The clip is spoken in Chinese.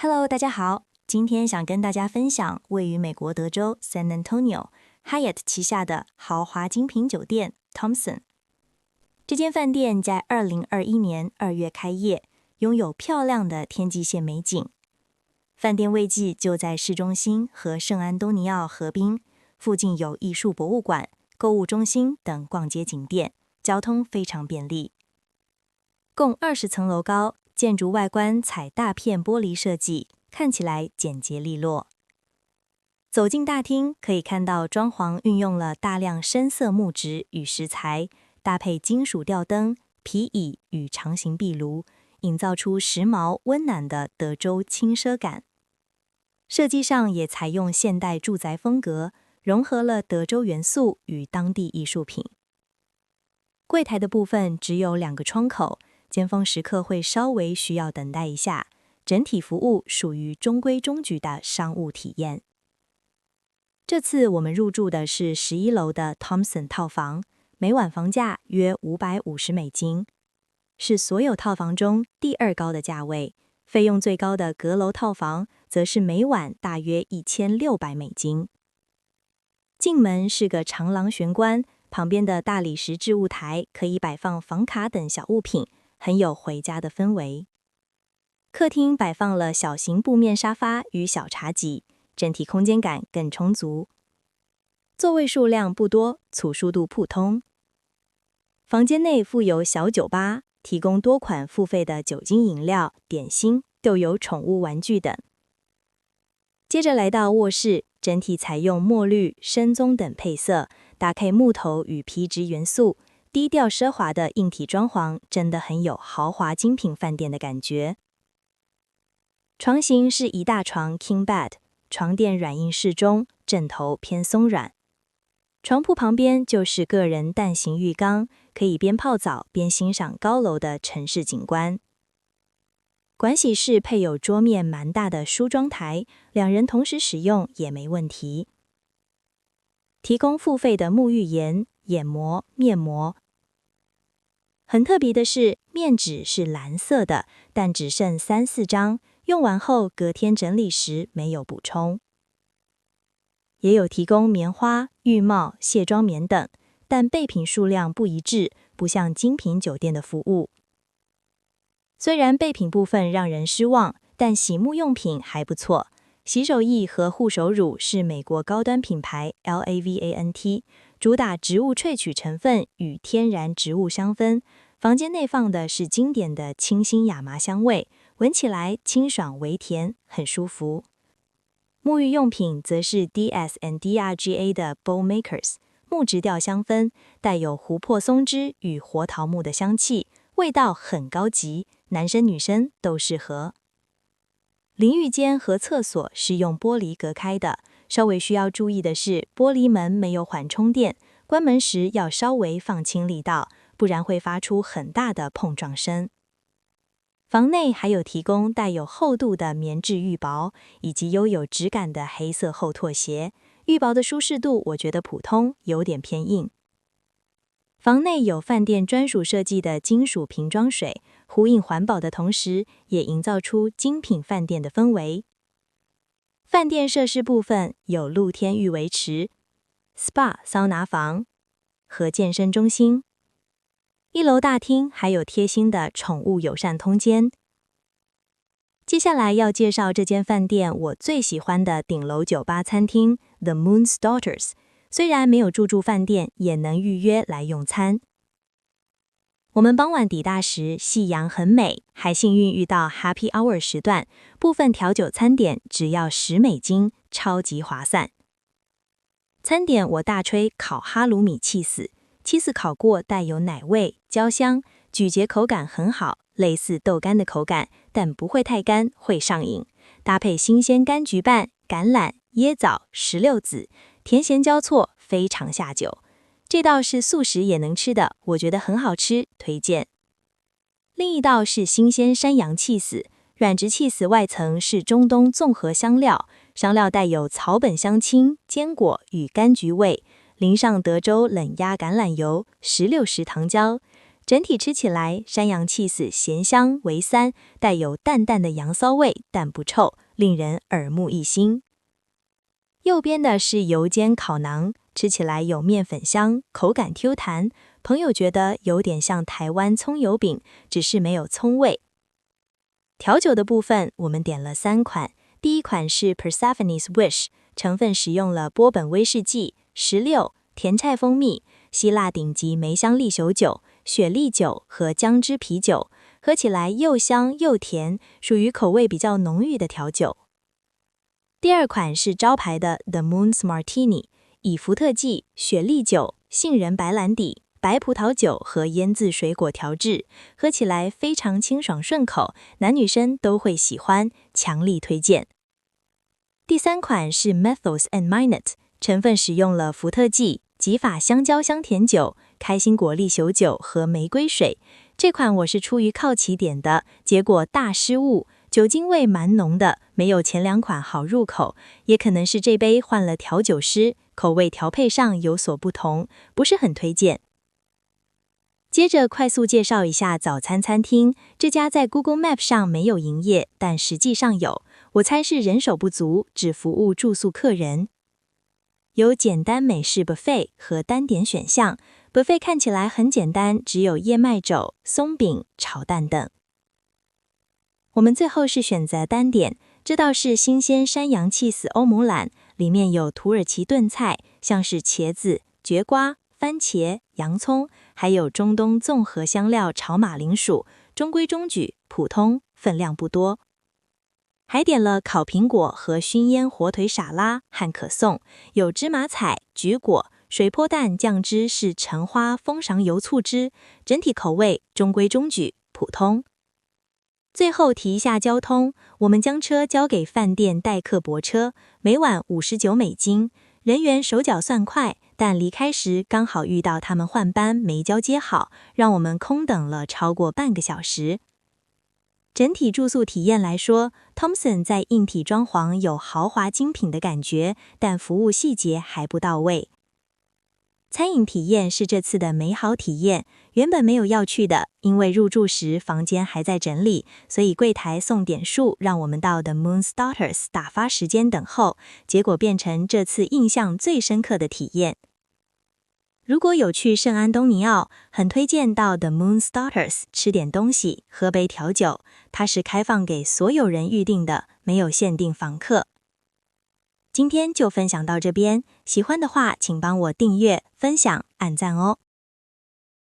Hello，大家好，今天想跟大家分享位于美国德州 San Antonio Hyatt 旗下的豪华精品酒店 Thompson。这间饭店在2021年2月开业，拥有漂亮的天际线美景。饭店位置就在市中心和圣安东尼奥河滨，附近有艺术博物馆、购物中心等逛街景点，交通非常便利。共20层楼高，建筑外观采大片玻璃设计，看起来简洁利落。走进大厅，可以看到装潢运用了大量深色木质与石材，搭配金属吊灯、皮椅与长形壁炉，营造出时髦温暖的德州轻奢感。设计上也采用现代住宅风格，融合了德州元素与当地艺术品。柜台的部分只有2个窗口，尖峰时刻会稍微需要等待一下，整体服务属于中规中矩的商务体验。这次我们入住的是11楼的 Thompson 套房，每晚房价约$550，是所有套房中第2高的价位，费用最高的阁楼套房则是每晚大约$1600。进门是个长廊玄关，旁边的大理石置物台可以摆放房卡等小物品，很有回家的氛围。客厅摆放了小型布面沙发与小茶几，整体空间感更充足。座位数量不多，簇疏度普通。房间内附有小酒吧，提供多款付费的酒精饮料、点心，又有宠物玩具等。接着来到卧室，整体采用墨绿、深棕等配色，搭配木头与皮质元素，低调奢华的硬体装潢真的很有豪华精品饭店的感觉。床型是一大床 King Bed， 床垫软硬适中，枕头偏松软。床铺旁边就是个人蛋形浴缸，可以边泡澡边欣赏高楼的城市景观。盥洗室配有桌面蛮大的梳妆台，2人同时使用也没问题。提供付费的沐浴盐、眼膜、面膜。很特别的是，面纸是蓝色的，但只剩3-4张，用完后隔天整理时没有补充。也有提供棉花、浴帽、卸妆棉等，但备品数量不一致，不像精品酒店的服务。虽然备品部分让人失望，但洗沐用品还不错。洗手液和护手乳是美国高端品牌 LAVANT， 主打植物萃取成分与天然植物香氛。房间内放的是经典的清新亚麻香味，闻起来清爽微甜，很舒服。沐浴用品则是 DS&DRGA 的 Bowl Makers 木质调香氛，带有琥珀松脂与活桃木的香气，味道很高级，男生女生都适合。淋浴间和厕所是用玻璃隔开的，稍微需要注意的是，玻璃门没有缓冲垫，关门时要稍微放轻力道，不然会发出很大的碰撞声。房内还有提供带有厚度的棉质浴袍，以及拥有质感的黑色厚拖鞋。浴袍的舒适度我觉得普通，有点偏硬。房内有饭店专属设计的金属瓶装水，呼应环保的同时，也营造出精品饭店的氛围。饭店设施部分有露天浴围池、SPA 桑拿房和健身中心。1楼大厅还有贴心的宠物友善空间。接下来要介绍这间饭店我最喜欢的顶楼酒吧餐厅 The Moon's Daughters， 虽然没有住饭店，也能预约来用餐。我们傍晚抵达时，夕阳很美，还幸运遇到 Happy Hour 时段，部分调酒餐点只要$10，超级划算。餐点我大吹烤哈鲁米起司烤过，带有奶味、焦香，咀嚼口感很好，类似豆干的口感，但不会太干，会上瘾。搭配新鲜柑橘瓣、橄榄、椰枣、石榴籽，甜咸交错，非常下酒。这道是素食也能吃的，我觉得很好吃，推荐。另一道是新鲜山羊起司，软质起司外层是中东综合香料，香料带有草本香青、坚果与柑橘味，淋上德州冷压橄榄油、石榴石糖浆，整体吃起来山羊气死咸香为3，带有淡淡的羊骚味，但不臭，令人耳目一新。右边的是油煎烤馕，吃起来有面粉香，口感 Q 弹，朋友觉得有点像台湾葱油饼，只是没有葱味。调酒的部分我们点了3款，第一款是 Persephone's Wish， 成分使用了波本威士忌、石榴、甜菜蜂蜜、希腊顶级梅香利朽酒、雪莉酒和姜汁啤酒，喝起来又香又甜，属于口味比较浓郁的调酒。第二款是招牌的 The Moon's Martini， 以伏特忌、雪莉酒、杏仁白兰地、白葡萄酒和腌制水果调制，喝起来非常清爽顺口，男女生都会喜欢，强力推荐。第三款是 Mythos and Minot， 成分使用了伏特忌、吉法香蕉香甜酒、开心果利朽酒和玫瑰水。这款我是出于好奇点的，结果大失误，酒精味蛮浓的，没有前2款好入口，也可能是这杯换了调酒师，口味调配上有所不同，不是很推荐。接着快速介绍一下早餐餐厅，这家在 Google Map 上没有营业，但实际上有，我猜是人手不足，只服务住宿客人。有简单美式 buffet 和单点选项， buffet 看起来很简单，只有燕麦粥、松饼、炒蛋等。我们最后是选择单点，这道是新鲜山羊气死欧姆懒，里面有土耳其炖菜，像是茄子、蕨瓜、番茄、洋葱，还有中东综合香料炒马铃薯，中规中矩，普通，分量不多。还点了烤苹果和熏腌火腿沙拉和可颂，有芝麻彩、橘果、水波蛋酱汁是橙花枫赏油醋汁，整体口味中规中矩，普通。最后提一下交通，我们将车交给饭店代客泊车，每晚59美金，人员手脚算快，但离开时刚好遇到他们换班没交接好，让我们空等了超过半个小时。整体住宿体验来说， Thompson 在硬体装潢有豪华精品的感觉，但服务细节还不到位。餐饮体验是这次的美好体验，原本没有要去的，因为入住时房间还在整理，所以柜台送点数让我们到 The Moon's Daughters 打发时间等候，结果变成这次印象最深刻的体验。如果有去圣安东尼奥，很推荐到 The Moon's Daughters 吃点东西，喝杯调酒，它是开放给所有人预定的，没有限定房客。今天就分享到这边，喜欢的话请帮我订阅、分享、按赞哦。